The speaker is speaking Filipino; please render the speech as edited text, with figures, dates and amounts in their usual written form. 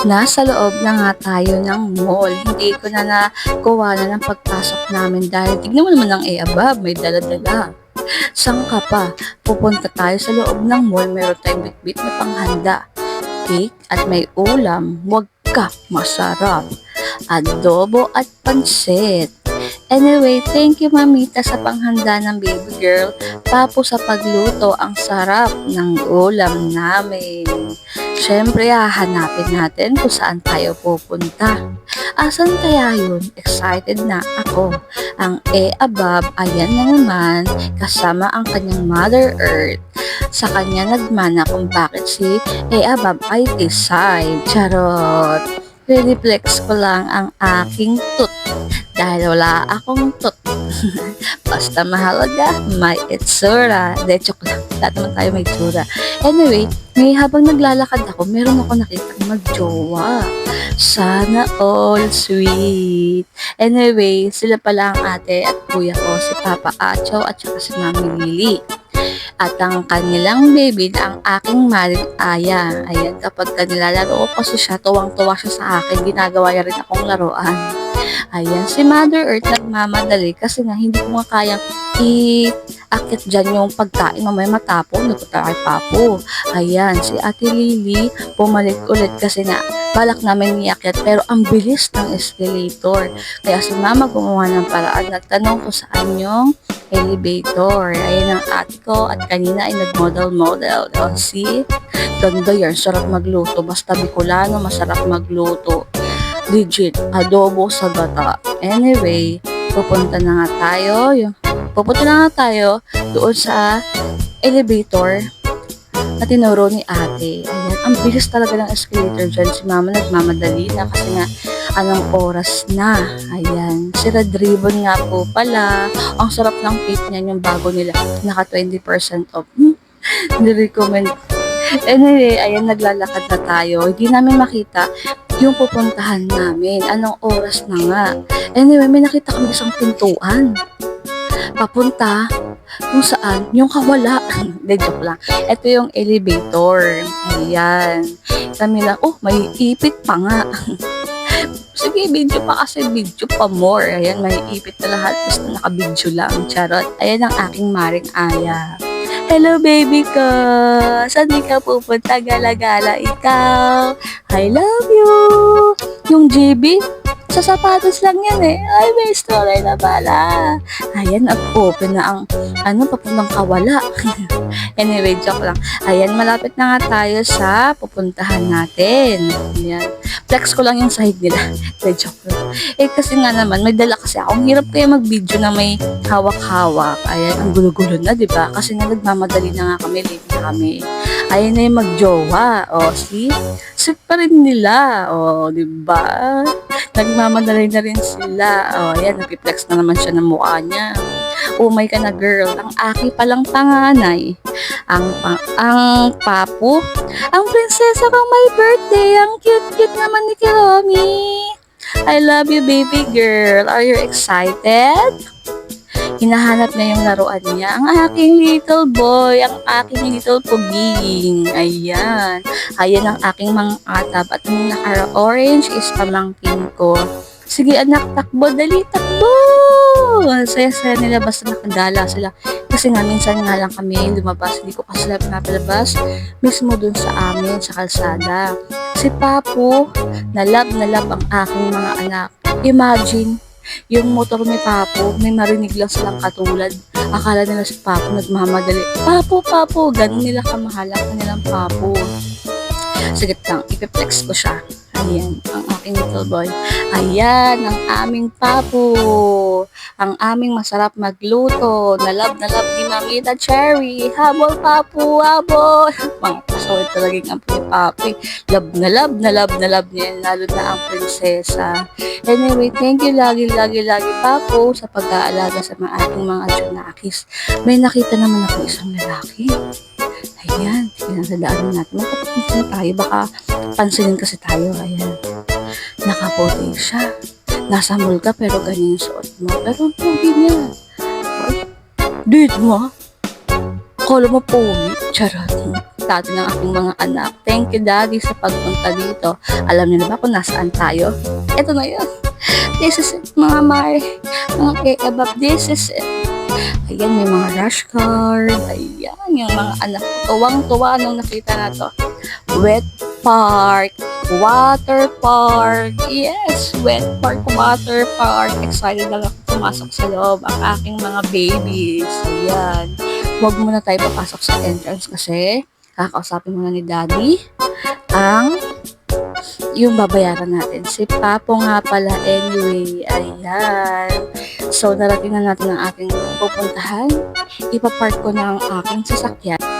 Nasa loob na nga tayo ng mall. Hindi ko na nakuha na ng pagpasok namin dahil tignan mo naman ang above, may dala-dala. Saan ka pa? Pupunta tayo sa loob ng mall, meron tayong bitbit na panghanda. Cake at may ulam, wag ka, masarap. Adobo at pansit. Anyway, thank you mamita sa panghanda ng baby girl. Papo sa pagluto, ang sarap ng ulam namin. Siyempre, hahanapin natin kung saan tayo pupunta. Asan kaya yun? Excited na ako. Ang above, ayan na naman, kasama ang kanyang Mother Earth. Sa kanya nagmana kung bakit si above ay decide. Charot! Reflex ko lang ang aking tut dahil wala akong tut. Basta mahalaga, may itsura. De, joke lang. Lahat naman tayo may itsura. Anyway, habang naglalakad ako, meron ako nakita magjowa. Sana all sweet. Anyway, sila pala ang ate at kuya ko, si Papa Acho at saka si Mami Lily. At ang kanilang baby na ang aking maring aya. Ayan, kapag nilalaro ko kasi siya, tuwang-tuwa siya sa akin. Ginagawa niya rin akong laruan. Ayan, si Mother Earth nagmamadali kasi nga hindi ko nga kayang i-akit dyan yung pagkain. Mamaya matapon, nagpunta kay Papo. Ayan, si Ate Lily pumalik ulit kasi nga balak namin niakyat pero ang bilis ng escalator. Kaya si Mama gumawa ng paraan. Nagtanong ko saan yung elevator. Ayan ang ate ko at kanina ay nag-model. O, see? Ganda yan. Sarap magluto. Basta Bicolano, masarap magluto. Legit. Adobo sa gata. Anyway, pupunta na nga tayo doon sa elevator na tinuro ni ate. Ayan, ang bilis talaga ng escalator dyan. Si Mama nagmamadali na kasi nga anong oras na. Ayan, si Red Ribbon nga po pala. Ang sarap ng cake niyan, yung bago nila. Naka 20% off. Nirecommend. Anyway, ayan, naglalakad na tayo. Hindi namin makita yung pupuntahan namin. Anong oras na nga. Anyway, may nakita kami isang pintuan. Papunta kung saan, yung kawala. De, joke lang. Ito yung elevator. Ayan. Kami lang, may ipit pa nga. Sige, video pa kasi video pa more. Ayan, may ipit na lahat. Basta naka-video lang. Charot. Ayan ang aking maring aya. Hello, baby ko. Saan ka pupunta? Gala-gala ikaw. I love you. Yung GB, sa sapatos lang yan eh. Ay, may story na pala. Ayan, open na ang papuntang kawala. Anyway, joke lang. Ayan, malapit na nga tayo sa pupuntahan natin. Ayan. Flex ko lang yung sahig nila. Joke lang. Kasi nga naman, may dala kasi ako. Ang hirap kaya mag-video na may hawak-hawak. Ayan, ang gulo-gulo na, diba? Kasi nga nagmamadali na nga kami, late na kami. Ayan na yung magjowa. See? Sweet pa rin nila. Diba? Nagmamadali na rin sila. Ayan, nag-flex na naman siya ng mukha niya. Umay ka na, girl. Ang aki palang panganay. Ang papo. Ang prinsesa kang may birthday. Ang cute-cute naman ni Kiromi. I love you, baby girl. Are you excited? Hinahanap na yung laruan niya. Ang aking little boy, ang aking little puging. Ayan. Ayan ang aking mga atab. At yung naka-orange is pamangkin ko. Sige anak, takbo, dali, takbo! Saya-saya nila basta nakagala sila. Kasi nga minsan nga lang kami lumabas. Hindi ko kasi sila pinapalabas mismo dun sa amin, sa kalsada. Si Papo, nalab ang aking mga anak. Imagine, yung motor ni Papo, may marinig lang silang katulad. Akala nila si Papo nagmamadali. Papo, ganun nila kamahal ang kanilang Papo. Sige lang, ipiplex ko siya. Ayan, ang aking little boy. Ayan, ang aming Papo. Ang aming masarap magluto. Nalab ni Mamita Cherry. Habol, Papo, habol. Mga pasaway talagang ang Papi. Love na love niya. Lalo na ang prinsesa. Anyway, thank you lagi, Papo, sa pag-aalaga sa ating mga Junakis. May nakita naman ako isang lalaki. Ayan, pinadadaanan natin. Magpapapansin tayo, baka pansinin kasi tayo. Ayan, nakapote siya. Nasa mall ka pero ganyan yung suot mo. Pero ang pogi niya. Ay, date mo? Kala mo pogi? Charot. dati ng aking mga anak. Thank you, Daddy, sa pagpunta dito. Alam niyo na ba kung nasaan tayo? Eto na yun. This is it, mga Mar. Mga K-Abab, this is it. Ayan, may mga rush card. Ayan, yung mga anak ko. Tuwang-tuwa nung nakita na to. Wet park, water park. Yes, wet park, water park. Excited lang ako pumasok sa loob ang aking mga babies. Ayan. Huwag muna tayo papasok sa entrance kasi kakausapin muna ni Daddy ang yung babayaran natin. Si Papo nga pala anyway. Ayan. So, narating na natin ang aking pupuntahan. Ipapark ko na ang aking sasakyan.